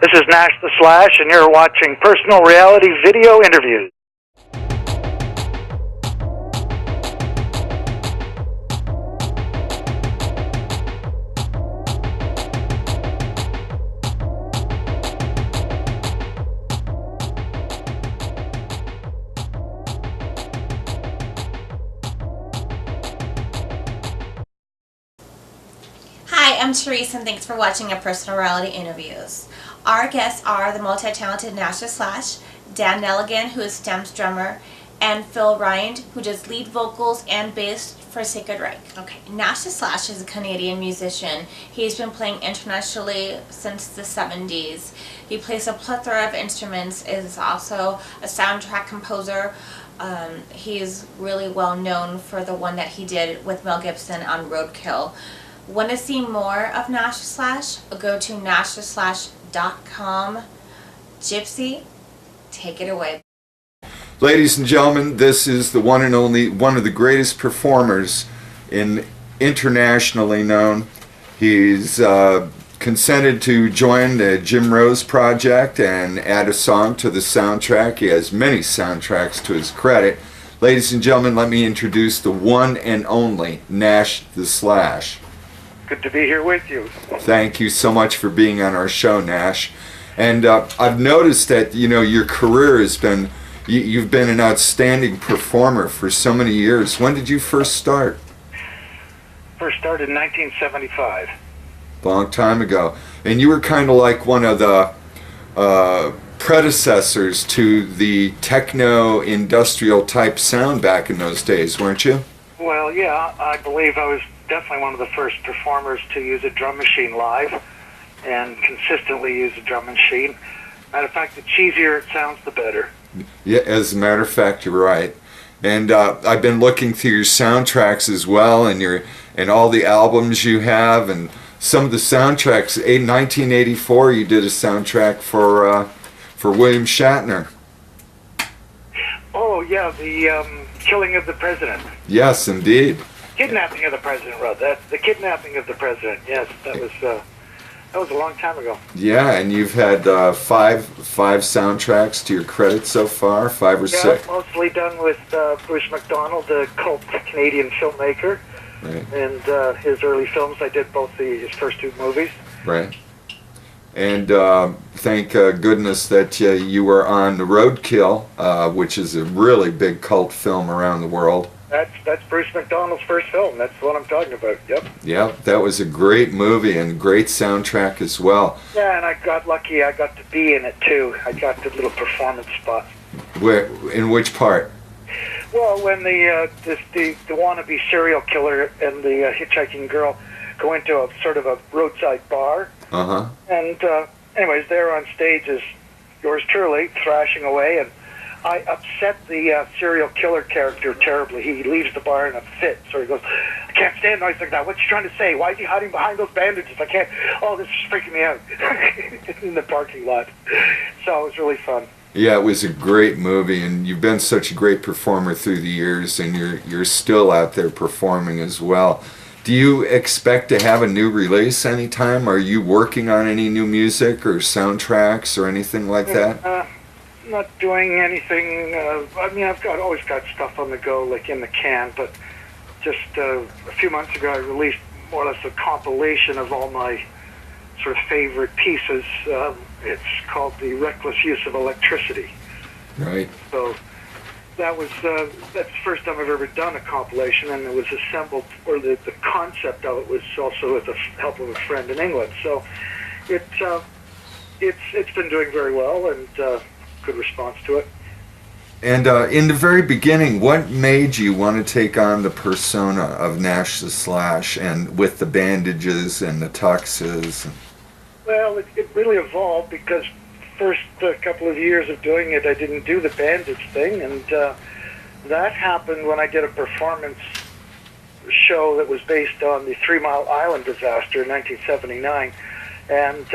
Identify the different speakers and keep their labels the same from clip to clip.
Speaker 1: This is Nash the Slash, and you're watching Personal Reality Video Interviews.
Speaker 2: Hi, I'm Therese, and thanks for watching our Personal Reality Interviews. Our guests are the multi-talented Nash the Slash, Dan Nelligan, who is Stem's drummer, and Phil Ryan, who does lead vocals and bass for Sacred Reich. Okay, Nash the Slash is a Canadian musician. He's been playing internationally since the 70s. He plays a plethora of instruments, is also a soundtrack composer. He's really well known for the one that he did with Mel Gibson on Roadkill. Want to see more of Nash the Slash? Go to nashtheslash.com. Gypsy, take it away.
Speaker 3: Ladies and gentlemen, this is the one and only, one of the greatest performers internationally known. He's consented to join the Jim Rose Project and add a song to the soundtrack. He has many soundtracks to his credit. Ladies and gentlemen, let me introduce the one and only Nash the Slash.
Speaker 1: Good to be here with you.
Speaker 3: Thank you so much for being on our show, Nash. And I've noticed that, you know, your career has been, you've been an outstanding performer for so many years. When did you first start?
Speaker 1: First started in 1975.
Speaker 3: Long time ago. And you were kind of like one of the predecessors to the techno-industrial type sound back in those days, weren't you?
Speaker 1: Well, yeah, I believe I was definitely one of the first performers to use a drum machine live and consistently use a drum machine. Matter of fact, the cheesier it sounds, the better.
Speaker 3: Yeah, as a matter of fact, you're right. And I've been looking through your soundtracks as well, and all the albums you have, and some of the soundtracks. In 1984, you did a soundtrack for William Shatner.
Speaker 1: Oh yeah, the killing of the president.
Speaker 3: Yes, indeed.
Speaker 1: Kidnapping of the president, rather. That's the kidnapping of the president. Yes, that was a long time ago.
Speaker 3: Yeah, and you've had five soundtracks to your credit so far, 5 or 6.
Speaker 1: Yeah, mostly done with Bruce McDonald, the cult Canadian filmmaker,
Speaker 3: right,
Speaker 1: and his early films. I did both his first 2 movies.
Speaker 3: Right. And thank goodness that you were on The Roadkill, which is a really big cult film around the world.
Speaker 1: That's Bruce McDonald's first film. That's what I'm talking about. Yep.
Speaker 3: Yeah, that was a great movie and great soundtrack as well.
Speaker 1: Yeah, and I got lucky. I got to be in it too. I got the little performance spot.
Speaker 3: Where? In which part?
Speaker 1: Well, when the wannabe serial killer and the hitchhiking girl go into a sort of a roadside bar.
Speaker 3: Uh-huh.
Speaker 1: And anyways, there on stage is yours truly thrashing away, and I upset the serial killer character terribly. He leaves the bar in a fit, so he goes, I can't stand noise like that. What you trying to say? Why is he hiding behind those bandages? I can't. Oh, this is freaking me out. In the parking lot. So it was really fun.
Speaker 3: Yeah, it was a great movie, and you've been such a great performer through the years, and you're still out there performing as well. Do you expect to have a new release anytime? Are you working on any new music or soundtracks or anything like that?
Speaker 1: Not doing anything. I mean, always got stuff on the go, like in the can. But just a few months ago, I released more or less a compilation of all my sort of favorite pieces. It's called The Reckless Use of Electricity.
Speaker 3: Right.
Speaker 1: So that's the first time I've ever done a compilation, and it was assembled, or the concept of it was also with the help of a friend in England. So it's been doing very well, and good response to it.
Speaker 3: And in the very beginning, what made you want to take on the persona of Nash the Slash, and with the bandages and the tuxes?
Speaker 1: Well, it really evolved because first couple of years of doing it, I didn't do the bandage thing, and that happened when I did a performance show that was based on the 3 Mile Island disaster in 1979, and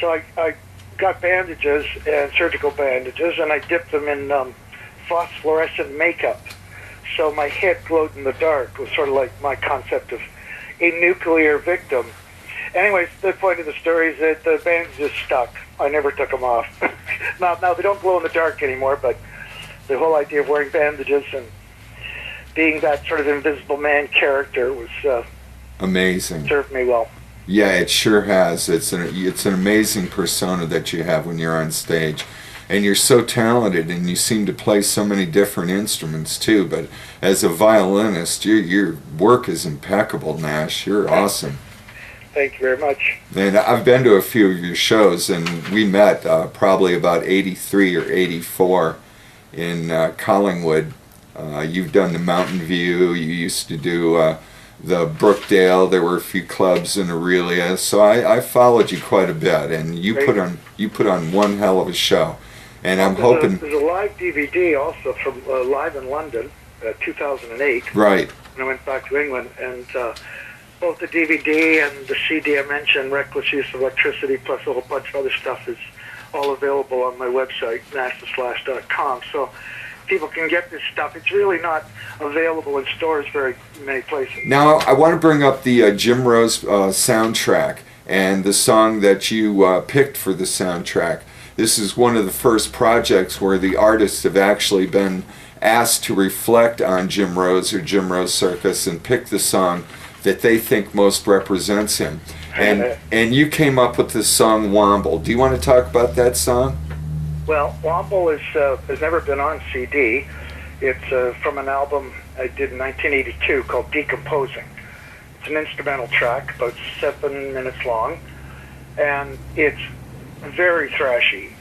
Speaker 1: so I got bandages and surgical bandages, and I dipped them in phosphorescent makeup, so my head glowed in the dark. It was sort of like my concept of a nuclear victim. anyways, the point of the story is that the band's just stuck. I never took them off. Now they don't glow in the dark anymore, but the whole idea of wearing bandages and being that sort of invisible man character was
Speaker 3: amazing.
Speaker 1: Served me well.
Speaker 3: Yeah, it sure has. It's an amazing persona that you have when you're on stage. And you're so talented, and you seem to play so many different instruments too. But as a violinist, your work is impeccable, Nash. You're awesome.
Speaker 1: Thank you very much.
Speaker 3: And I've been to a few of your shows, and we met probably about 83 or 84 in Collingwood. You've done the Mountain View. You used to do the Brookdale. There were a few clubs in Aurelia. So I followed you quite a bit, and you put on one hell of a show. And I'm hoping
Speaker 1: there's a live DVD also from Live in London, 2008.
Speaker 3: Right.
Speaker 1: When I went back to England, and both the DVD and the CD I mentioned, Reckless Use of Electricity, plus a whole bunch of other stuff, is all available on my website, nashtheslash.com. So people can get this stuff. It's really not available in stores very many places.
Speaker 3: Now I want to bring up the Jim Rose soundtrack and the song that you picked for the soundtrack. This is one of the first projects where the artists have actually been asked to reflect on Jim Rose or Jim Rose Circus and pick the song that they think most represents him. And you came up with the song Womble. Do you want to talk about that song?
Speaker 1: Well, Womble has never been on CD. It's from an album I did in 1982 called Decomposing. It's an instrumental track, about 7 minutes long, and it's very thrashy.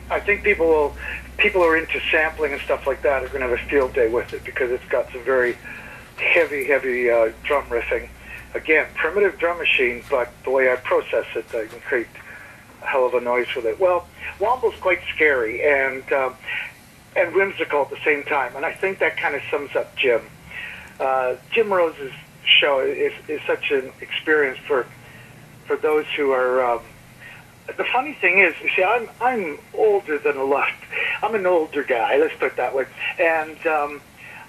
Speaker 1: I think people who are into sampling and stuff like that are going to have a field day with it, because it's got some very heavy drum riffing. Again, primitive drum machine, but the way I process it, I can create a hell of a noise with it. Well, Womble's quite scary and whimsical at the same time, and I think that kind of sums up Jim. Jim Rose's show is such an experience for those who are. The funny thing is, you see, I'm older than a lot. I'm an older guy, let's put it that way. And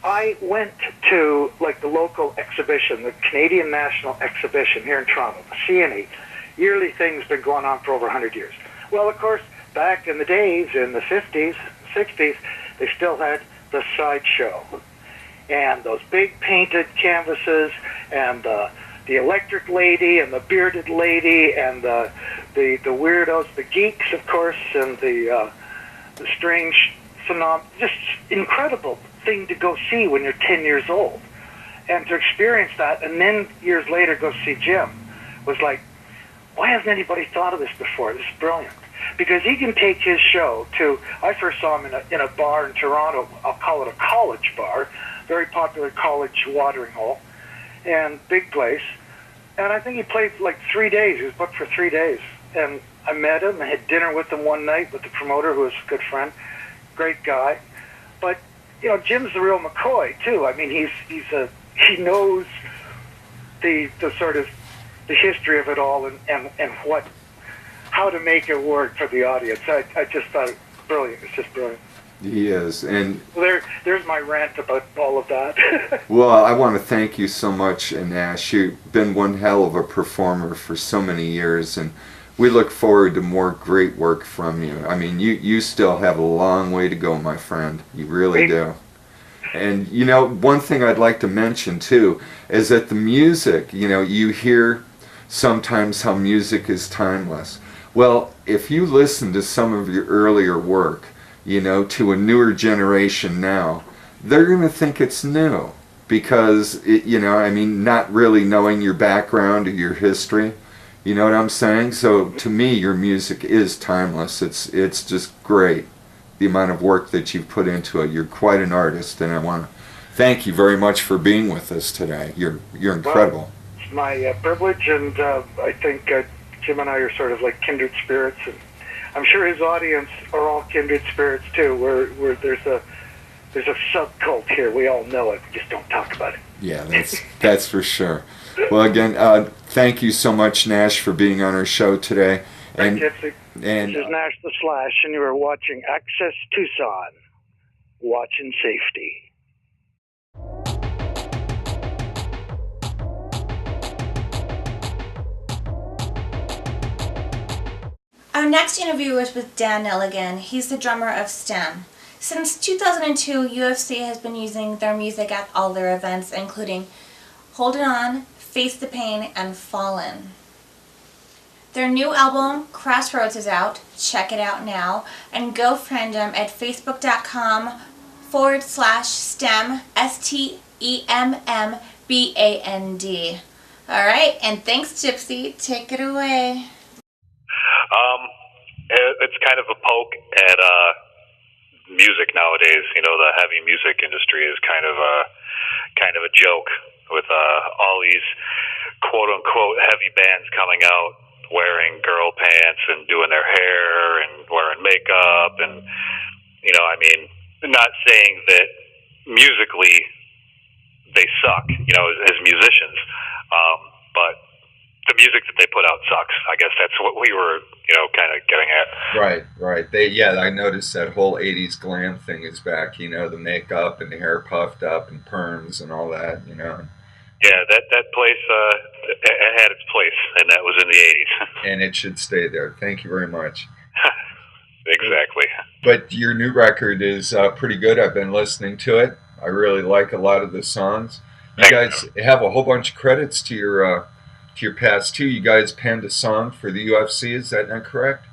Speaker 1: I went to like the local exhibition, the Canadian National Exhibition here in Toronto, the CNE. Yearly thing's been going on for over 100 years. Well, of course, back in the days, in the 50s, 60s, they still had the sideshow. And those big painted canvases and the electric lady and the bearded lady and the weirdos, the geeks, of course, and the strange phenomenon. Just incredible thing to go see when you're 10 years old. And to experience that, and then years later go see Jim, was like, why hasn't anybody thought of this before? This is brilliant. Because he can take his show to, I first saw him in a bar in Toronto, I'll call it a college bar, very popular college watering hole, and big place. And I think he played for like 3 days. He was booked for 3 days. And I met him, I had dinner with him one night with the promoter, who was a good friend, great guy. But, you know, Jim's the real McCoy, too. I mean, he knows the sort of the history of it all and how to make it work for the audience. I just thought it brilliant. It's just brilliant.
Speaker 3: He is, and
Speaker 1: there's my rant about all of that.
Speaker 3: Well, I want to thank you so much, Nash. You've been one hell of a performer for so many years, and we look forward to more great work from you. I mean, you still have a long way to go, my friend. You really do. And, you know, one thing I'd like to mention, too, is that the music, you know, you hear sometimes how music is timeless. Well, if you listen to some of your earlier work, you know, to a newer generation now, they're going to think it's new because, you know, I mean, not really knowing your background or your history, you know what I'm saying? So to me, your music is timeless. It's just great, the amount of work that you've put into it. You're quite an artist, and I want to thank you very much for being with us today. You're incredible.
Speaker 1: Well, it's my privilege, and I think Jim and I are sort of like kindred spirits, and I'm sure his audience are all kindred spirits too. Where there's a subcult here. We all know it. We just don't talk about it.
Speaker 3: Yeah, that's for sure. Well, again, thank you so much, Nash, for being on our show today. And
Speaker 1: this is Nash the Slash, and you are watching Access Tucson. Watching safety.
Speaker 2: Our next interview is with Dan Nelligan. He's the drummer of STEM. Since 2002, UFC has been using their music at all their events, including Hold It On, Face the Pain, and Fallen. Their new album, Crossroads, is out. Check it out now. And go friend them at facebook.com/STEM, STEMMBAND. All right, and thanks, Gypsy. Take it away.
Speaker 4: It's kind of a poke at music nowadays. You know, the heavy music industry is kind of a joke with all these quote unquote heavy bands coming out wearing girl pants and doing their hair and wearing makeup, and you know, I mean, not saying that musically they suck, you know, as musicians, but the music that they put out sucks. I guess that's what we were, you know, kind of getting at.
Speaker 3: Right. I noticed that whole 80s glam thing is back, you know, the makeup and the hair puffed up and perms and all that, you know.
Speaker 4: Yeah, that place, it had its place, and that was in the 80s.
Speaker 3: And it should stay there. Thank you very much.
Speaker 4: Exactly.
Speaker 3: But your new record is pretty good. I've been listening to it. I really like a lot of the songs. You guys have a whole bunch of credits to your past too. You guys penned a song for the UFC. Is that not correct?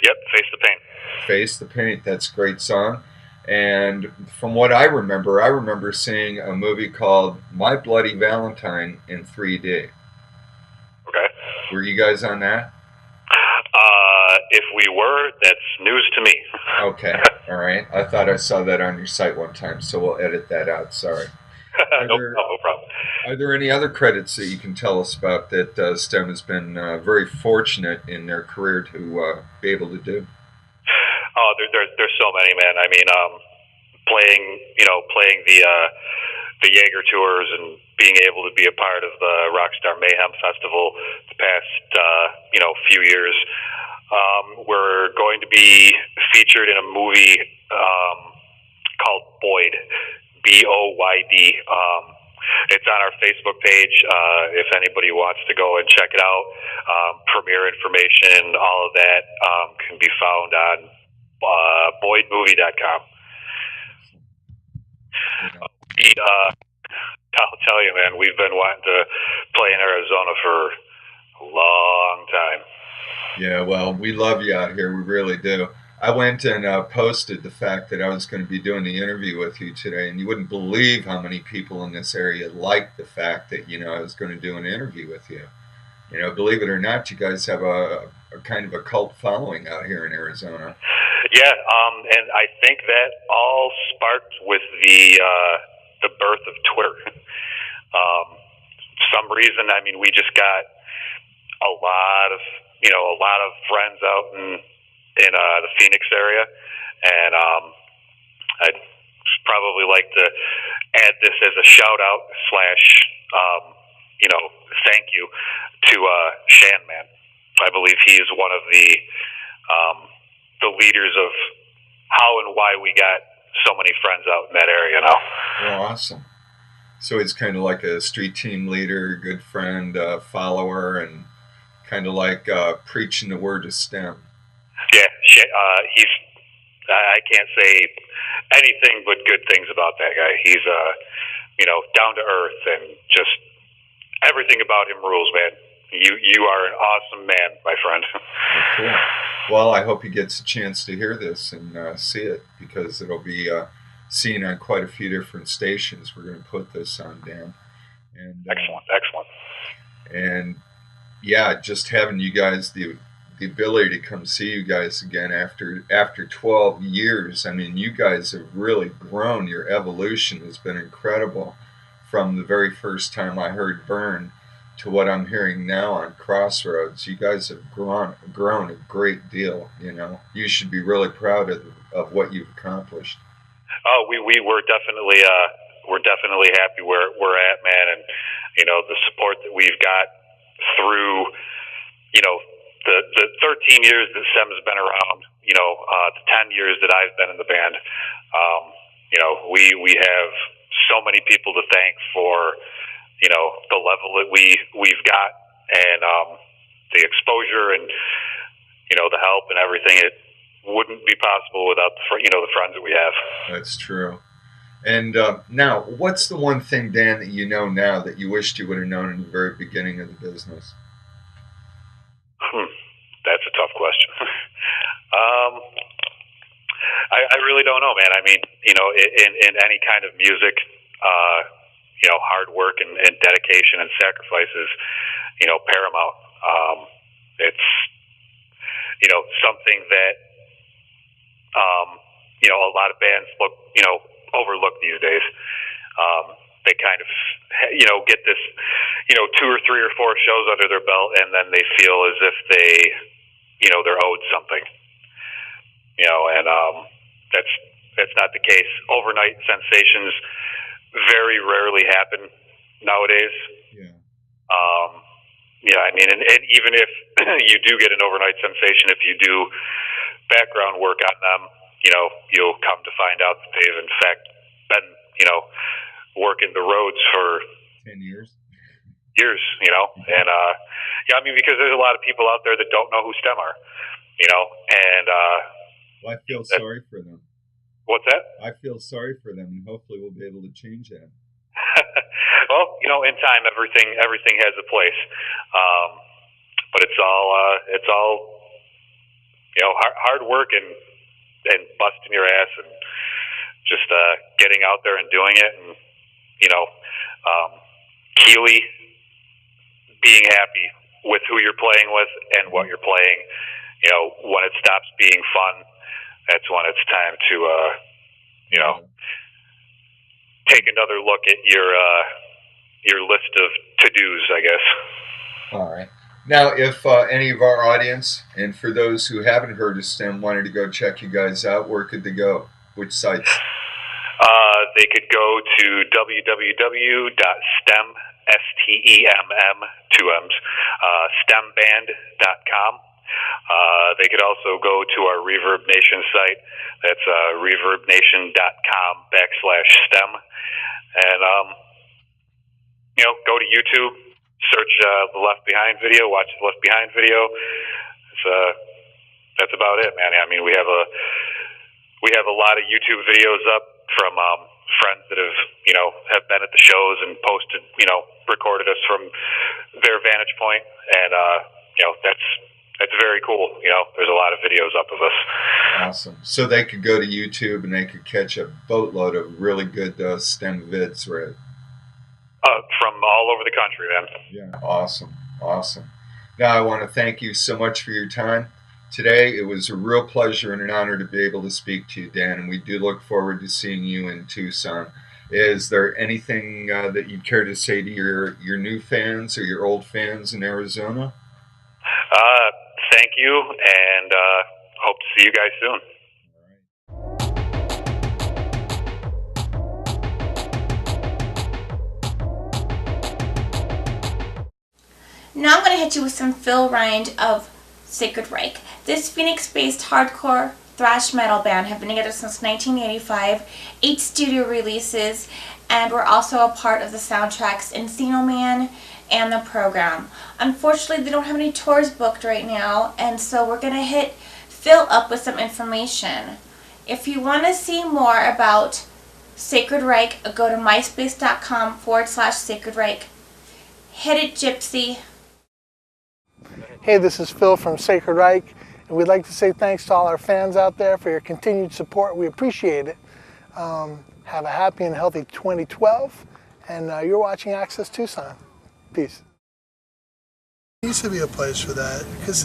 Speaker 4: Yep. Face the Pain.
Speaker 3: Face the Pain. That's a great song. And from what I remember seeing a movie called My Bloody Valentine in 3D.
Speaker 4: Okay.
Speaker 3: Were you guys on that?
Speaker 4: If we were, that's news to me.
Speaker 3: Okay. All right. I thought I saw that on your site one time, so we'll edit that out. Sorry.
Speaker 4: No problem.
Speaker 3: Are there any other credits that you can tell us about that STEM has been very fortunate in their career to be able to do?
Speaker 4: Oh, there's so many, man. I mean, playing the Jaeger tours and being able to be a part of the Rockstar Mayhem Festival the past few years. We're going to be featured in a movie called Boyd, BOYD. It's on our Facebook page. If anybody wants to go and check it out, premiere information, all of that can be found on BoydMovie.com. I'll tell you, man, we've been wanting to play in Arizona for a long time.
Speaker 3: Yeah, well, we love you out here. We really do. I went and posted the fact that I was going to be doing the interview with you today, and you wouldn't believe how many people in this area liked the fact that, you know, I was going to do an interview with you. You know, believe it or not, you guys have a kind of a cult following out here in Arizona.
Speaker 4: Yeah, and I think that all sparked with the birth of Twitter. Some reason, I mean, we just got a lot of friends out in the Phoenix area, and I'd probably like to add this as a shout out / thank you to Shan Man. I believe he is one of the leaders of how and why we got so many friends out in that area now.
Speaker 3: Oh, awesome. So he's kind of like a street team leader, good friend, follower, and kind of like preaching the word of STEM.
Speaker 4: Yeah, I can't say anything but good things about that guy. He's, down to earth, and just everything about him rules, man. You are an awesome man, my friend.
Speaker 3: Cool. Well, I hope he gets a chance to hear this and see it, because it'll be seen on quite a few different stations. We're going to put this on, Dan. And,
Speaker 4: Excellent.
Speaker 3: And yeah, just having you guys the ability to come see you guys again after 12 years. I mean, you guys have really grown. Your evolution has been incredible from the very first time I heard Burn to what I'm hearing now on Crossroads. You guys have grown a great deal. You know, you should be really proud of what you've accomplished.
Speaker 4: Oh, we're definitely happy where we're at, man, and the support that we've got through the 13 years that STEM's been around, the 10 years that I've been in the band. We have so many people to thank for the level that we've got, and the exposure, and the help and everything. It wouldn't be possible without the friends that we have.
Speaker 3: That's true. And now, what's the one thing, Dan, that you know now that you wished you would have known in the very beginning of the business?
Speaker 4: That's a tough question. I really don't know, man. I mean, in any kind of music, hard work and dedication and sacrifices, paramount. It's, something that, a lot of bands overlook these days. They kind of, get this, 2 or 3 or 4 shows under their belt, and then they feel as if they're owed something. And that's not the case. Overnight sensations very rarely happen nowadays. Yeah. I mean, and even if you do get an overnight sensation, if you do background work on them, you'll come to find out that they've in fact been, working the roads for
Speaker 3: 10 years.
Speaker 4: And I mean, because there's a lot of people out there that don't know who STEM are, and
Speaker 3: well, I feel sorry for them.
Speaker 4: What's that?
Speaker 3: I feel sorry for them, and hopefully we'll be able to change that.
Speaker 4: Well, in time, everything has a place, but it's all hard work and busting your ass and just getting out there and doing it, and Keeley being happy with who you're playing with and what you're playing. When it stops being fun, that's when it's time to take another look at your list of to-dos, I guess.
Speaker 3: All right. Now, if any of our audience, and for those who haven't heard of STEM, wanted to go check you guys out, where could they go? Which sites?
Speaker 4: They could go to www.stem, STEMM, 2 M's, stemband.com. They could also go to our Reverb Nation site. That's reverbnation.com/STEM. And, go to YouTube, search the Left Behind video, watch the Left Behind video. That's about it, man. I mean, we have a lot of YouTube videos up from friends that have been at the shows and posted, recorded us from their vantage point, and that's very cool. There's a lot of videos up of us.
Speaker 3: Awesome. So they could go to YouTube and they could catch a boatload of really good STEM vids, right?
Speaker 4: From all over the country, man.
Speaker 3: Yeah, awesome. Now, I want to thank you so much for your time today. It was a real pleasure and an honor to be able to speak to you, Dan, and we do look forward to seeing you in Tucson. Is there anything that you'd care to say to your new fans or your old fans in Arizona?
Speaker 4: Thank you, and hope to see you guys soon.
Speaker 2: Now I'm going to hit you with some Phil Rind of Sacred Reich. This Phoenix-based hardcore thrash metal band have been together since 1985, 8 studio releases, and were also a part of the soundtracks Encino Man and The Program. Unfortunately, they don't have any tours booked right now, and so we're going to hit Phil up with some information. If you want to see more about Sacred Reich, go to myspace.com/Sacred Reich. Hit it, Gypsy.
Speaker 5: Hey, this is Phil from Sacred Reich, and we'd like to say thanks to all our fans out there for your continued support. We appreciate it. Have a happy and healthy 2012, and you're watching Access Tucson. Peace. There used to be a place for that, because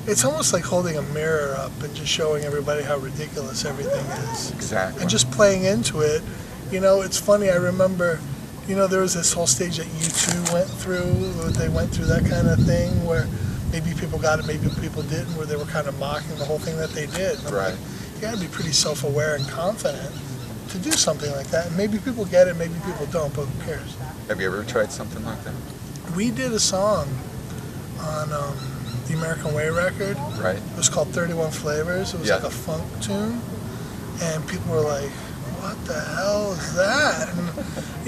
Speaker 5: it's almost like holding a mirror up and just showing everybody how ridiculous everything is.
Speaker 3: Exactly.
Speaker 5: And just playing into it. It's funny, I remember, there was this whole stage that U2 went through. They went through that kind of thing where maybe people got it, maybe people didn't, where they were kind of mocking the whole thing that they did. And I'm
Speaker 3: right.
Speaker 5: like, you got to be pretty self-aware and confident to do something like that. And maybe people get it, maybe people don't, but who cares?
Speaker 3: Have you ever tried something like that?
Speaker 5: We did a song on the American Way record.
Speaker 3: Right.
Speaker 5: It was called 31 Flavors. It was like a funk tune. And people were like, what the hell is that? And,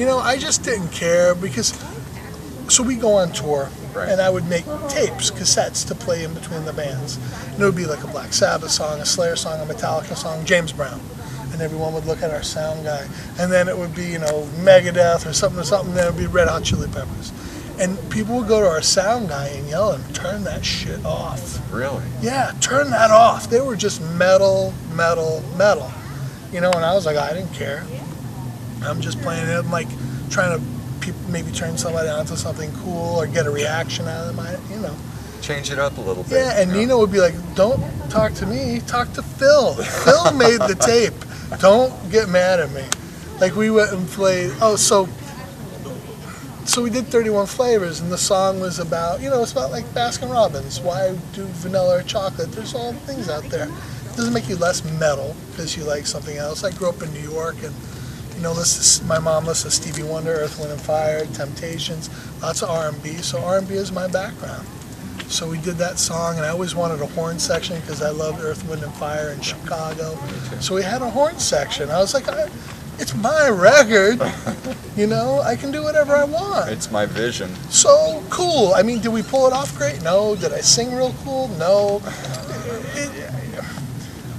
Speaker 5: I just didn't care because, so we go on tour
Speaker 3: Right.
Speaker 5: And I would make tapes, cassettes to play in between the bands. And it would be like a Black Sabbath song, a Slayer song, a Metallica song, James Brown. And everyone would look at our sound guy. And then it would be, you know, Megadeth or something, then it would be Red Hot Chili Peppers. And people would go to our sound guy and yell at him, turn that shit off.
Speaker 3: Really?
Speaker 5: Yeah, turn that off. They were just metal, metal, metal. You know, and I was like, I didn't care. I'm just playing it. I'm like trying to maybe turn somebody onto something cool or get a reaction out of them, you know.
Speaker 3: Change it up a little bit.
Speaker 5: Yeah, and Nino would be like, don't talk to me, talk to Phil. Phil made the tape. Don't get mad at me. Like we went and played, so we did 31 Flavors, and the song was about, you know, it's about like Baskin Robbins. Why do vanilla or chocolate? There's all things out there. It doesn't make you less metal because you like something else. I grew up in New York, and you know, my mom listened to Stevie Wonder, Earth, Wind and Fire, Temptations, lots of R&B. So R&B is my background. So we did that song, and I always wanted a horn section because I loved Earth, Wind and Fire in Chicago. So we had a horn section. I was like, it's my record, you know, I can do whatever I want.
Speaker 3: It's my vision.
Speaker 5: So cool. I mean, did we pull it off great? No. Did I sing real cool? No.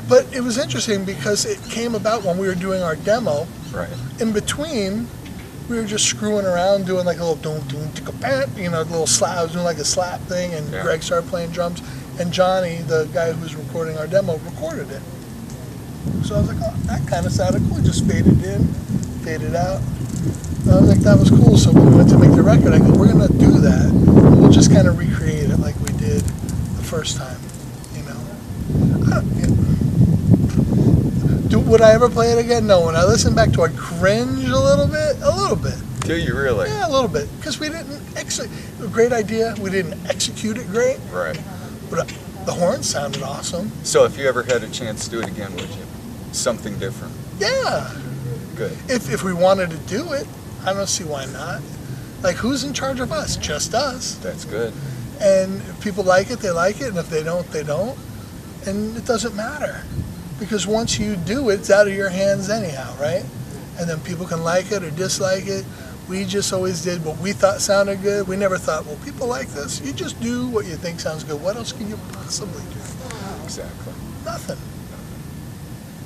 Speaker 5: But it was interesting because it came about when we were doing our demo.
Speaker 3: Right.
Speaker 5: In between, we were just screwing around doing like a little doom doom ticka pat, you know, a little slap. I was doing like a slap thing, and
Speaker 3: yeah.
Speaker 5: Greg started playing drums, and Johnny, the guy who was recording our demo, recorded it. So I was like, oh, that kind of sounded cool. It just faded in, faded out. And I was like, that was cool. So when we went to make the record, I go, we're gonna do that. And we'll just kind of recreate it like we did the first time, you know. Would I ever play it again? No. When I listen back to it, I cringe a little bit. A little bit.
Speaker 3: Do you really?
Speaker 5: Yeah, a little bit. Because we didn't a great idea. We didn't execute it great.
Speaker 3: Right.
Speaker 5: But the horns sounded awesome.
Speaker 3: So if you ever had a chance to do it again, would you? Something different?
Speaker 5: Yeah.
Speaker 3: Good.
Speaker 5: If we wanted to do it, I don't see why not. Like, who's in charge of us? Just us.
Speaker 3: That's good.
Speaker 5: And if people like it, they like it. And if they don't, they don't. And it doesn't matter. Because once you do it, it's out of your hands anyhow, right? And then people can like it or dislike it. We just always did what we thought sounded good. We never thought, well, people like this. You just do what you think sounds good. What else can you possibly do?
Speaker 3: Exactly.
Speaker 5: Nothing.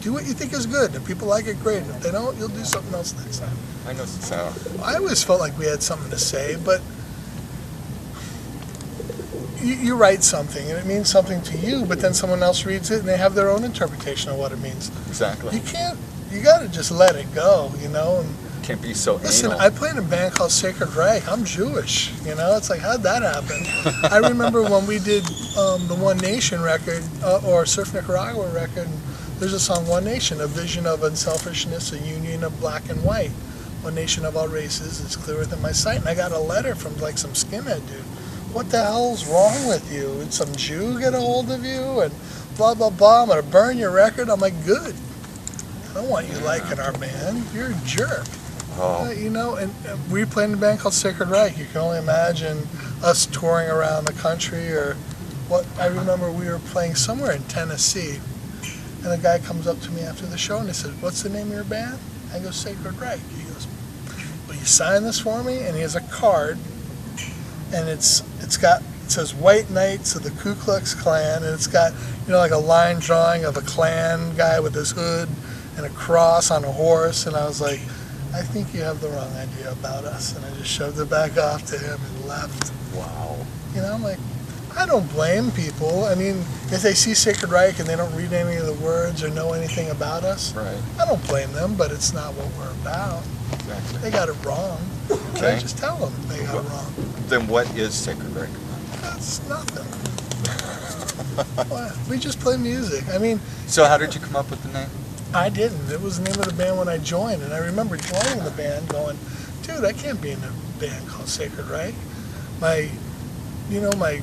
Speaker 5: Do what you think is good. If people like it, great. If they don't, you'll do something else next time.
Speaker 3: I know so.
Speaker 5: I always felt like we had something to say, but you write something and it means something to you, but then someone else reads it and they have their own interpretation of what it means.
Speaker 3: Exactly.
Speaker 5: You gotta just let it go, you know? And
Speaker 3: can't be so
Speaker 5: listen,
Speaker 3: anal.
Speaker 5: I played in a band called Sacred Reich. I'm Jewish, you know? It's like, how'd that happen? I remember when we did the One Nation record, or Surf Nicaragua record, and there's a song, One Nation, a vision of unselfishness, a union of black and white. One nation of all races is clear within my sight. And I got a letter from like some skinhead dude. What the hell's wrong with you? Did some Jew get a hold of you? And blah, blah, blah. I'm going to burn your record. I'm like, good. I don't want you liking our band. You're a jerk.
Speaker 3: Oh.
Speaker 5: You know, and we played in a band called Sacred Reich. You can only imagine us touring around the country or what. I remember we were playing somewhere in Tennessee, and a guy comes up to me after the show and he said, what's the name of your band? I go, Sacred Reich. He goes, will you sign this for me? And he has a card, and it says White Knights of the Ku Klux Klan, and it's got, you know, like a line drawing of a Klan guy with his hood and a cross on a horse. And I was like, I think you have the wrong idea about us. And I just shoved it back off to him and left.
Speaker 3: Wow.
Speaker 5: You know, I'm like, I don't blame people. I mean, if they see Sacred Reich and they don't read any of the words or know anything about us,
Speaker 3: right.
Speaker 5: I don't blame them, but it's not what we're about.
Speaker 3: Exactly.
Speaker 5: They got it wrong.
Speaker 3: Okay.
Speaker 5: I just tell them they got it wrong.
Speaker 3: Then what is Sacred Reich?
Speaker 5: That's nothing. Well, we just play music. I mean,
Speaker 3: So how did you come up with the name?
Speaker 5: I didn't. It was the name of the band when I joined, and I remember joining the band going, dude, I can't be in a band called Sacred Reich. My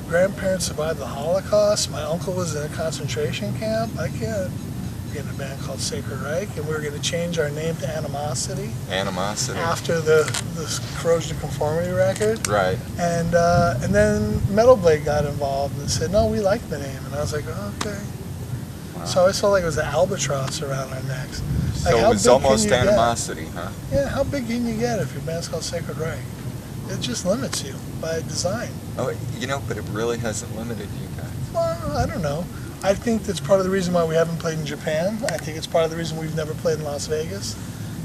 Speaker 5: grandparents survived the Holocaust. My uncle was in a concentration camp. I can't be in a band called Sacred Reich, and we were going to change our name to Animosity.
Speaker 3: Animosity.
Speaker 5: After the Corrosion of Conformity record.
Speaker 3: Right.
Speaker 5: And then Metal Blade got involved and said, no, we like the name. And I was like, oh, okay.
Speaker 3: Wow.
Speaker 5: So I always felt like it was an albatross around our necks. Like,
Speaker 3: So
Speaker 5: how
Speaker 3: it was
Speaker 5: big
Speaker 3: almost
Speaker 5: can you get?
Speaker 3: animosity, huh?
Speaker 5: Yeah, how big can you get if your band's called Sacred Reich? It just limits you by design.
Speaker 3: Oh, but it really hasn't limited you guys.
Speaker 5: Well, I don't know. I think that's part of the reason why we haven't played in Japan. I think it's part of the reason we've never played in Las Vegas,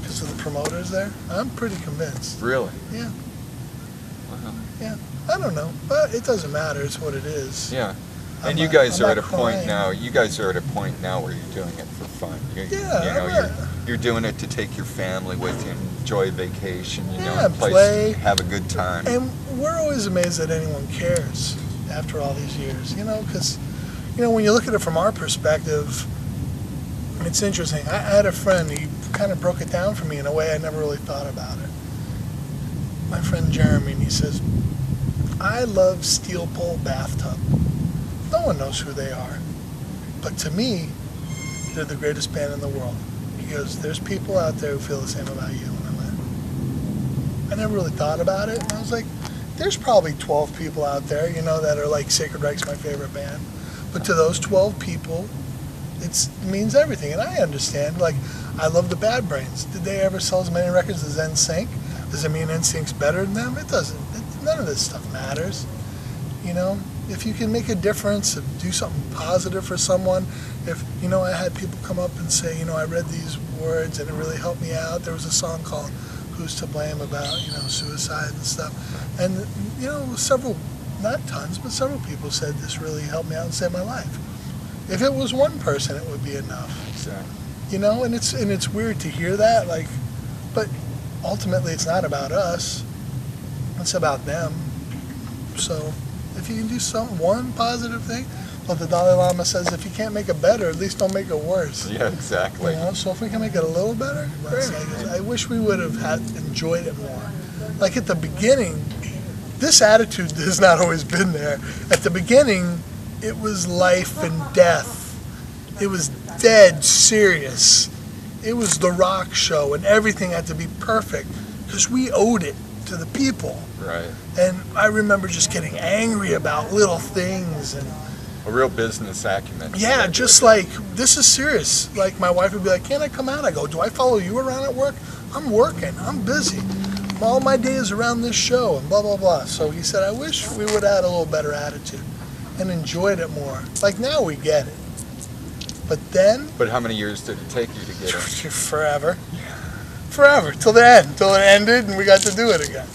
Speaker 5: because of the promoters there. I'm pretty convinced.
Speaker 3: Really?
Speaker 5: Yeah.
Speaker 3: Wow.
Speaker 5: Yeah. I don't know, but it doesn't matter. It's what it is.
Speaker 3: Yeah.
Speaker 5: I'm
Speaker 3: And you
Speaker 5: not-
Speaker 3: guys
Speaker 5: I'm
Speaker 3: are
Speaker 5: not
Speaker 3: at a point
Speaker 5: crying.
Speaker 3: now. You guys are at a point now where you're doing it for fun. You're doing it to take your family with you, and enjoy vacation.
Speaker 5: Yeah,
Speaker 3: and
Speaker 5: play.
Speaker 3: have a good time.
Speaker 5: And we're always amazed that anyone cares after all these years, because, when you look at it from our perspective, it's interesting. I had a friend, he kind of broke it down for me in a way I never really thought about it. My friend Jeremy, and he says, I love Steel Pole Bathtub. No one knows who they are. But to me, they're the greatest band in the world. He goes, there's people out there who feel the same about you. And I went, I never really thought about it. And I was like, there's probably 12 people out there, that are like Sacred Reic's my favorite band. But to those 12 people, it means everything. And I understand. Like, I love the Bad Brains. Did they ever sell as many records as NSYNC? Does it mean NSYNC's better than them? It doesn't. None of this stuff matters. If you can make a difference, if do something positive for someone, if, I had people come up and say, I read these words and it really helped me out. There was a song called Who's to Blame about, suicide and stuff. And, several, not tons, but several people said this really helped me out and saved my life. If it was one person, it would be enough.
Speaker 3: Exactly.
Speaker 5: And it's weird to hear that, but ultimately it's not about us. It's about them. So if you can do one positive thing, well, the Dalai Lama says if you can't make it better, at least don't make it worse.
Speaker 3: Yeah, exactly.
Speaker 5: So if we can make it a little better, great. I wish we would have enjoyed it more. Like at the beginning, this attitude has not always been there. At the beginning, it was life and death. It was dead serious. It was the rock show, and everything had to be perfect because we owed it to the people.
Speaker 3: Right.
Speaker 5: And I remember just getting angry about little things and
Speaker 3: A real business acumen.
Speaker 5: yeah, just like, this is serious. Like, my wife would be like, can't I come out? I go, do I follow you around at work? I'm working. I'm busy. All my day is around this show and blah, blah, blah. So he said, I wish we would have had a little better attitude and enjoyed it more. Like, now we get it. But then...
Speaker 3: But how many years did it take you to get it?
Speaker 5: Forever. Forever. Till the end. Till it ended and we got to do it again.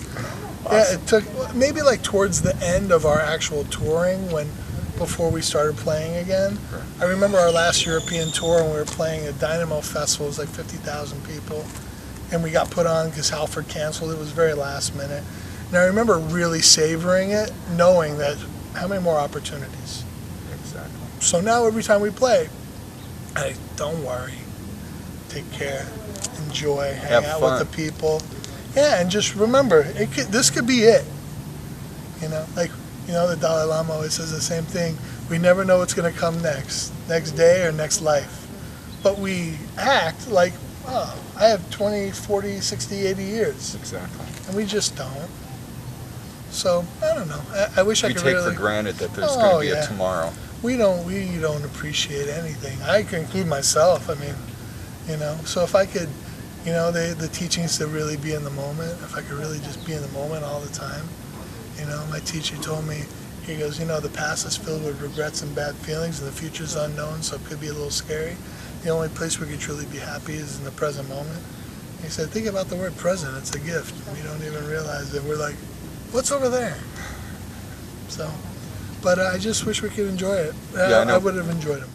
Speaker 5: Awesome. Yeah, it took maybe like towards the end of our actual touring before we started playing again.
Speaker 3: Sure.
Speaker 5: I remember our last European tour when we were playing at Dynamo Festival. It was like 50,000 people. And we got put on because Halford canceled. It was very last minute. And I remember really savoring it, knowing that how many more opportunities.
Speaker 3: Exactly.
Speaker 5: So now every time we play, don't worry. Take care. Enjoy. Hang out with the people. Yeah, and just remember, this could be it. The Dalai Lama always says the same thing. We never know what's going to come next day or next life. But we act like, oh, I have 20, 40, 60, 80 years.
Speaker 3: Exactly.
Speaker 5: And we just don't. So, I don't know. I wish I could really...
Speaker 3: We take for granted that there's going to be a tomorrow.
Speaker 5: We don't appreciate anything. I can include myself. I mean, so if I could, the teachings to really be in the moment, if I could really just be in the moment all the time. My teacher told me, he goes, the past is filled with regrets and bad feelings, and the future is unknown, so it could be a little scary. The only place we could truly be happy is in the present moment. He said, think about the word present. It's a gift. We don't even realize it. We're like, what's over there? So, but I just wish we could enjoy it. I would have enjoyed it more.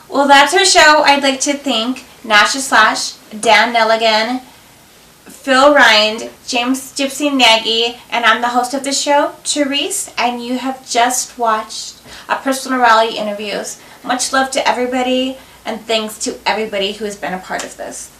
Speaker 2: Well, that's our show. I'd like to thank Nasha Slash, Dan Nelligan, Phil Rind, James Gypsy Nagy, and I'm the host of the show, Therese, and you have just watched a Personal Rally Interviews. Much love to everybody, and thanks to everybody who has been a part of this.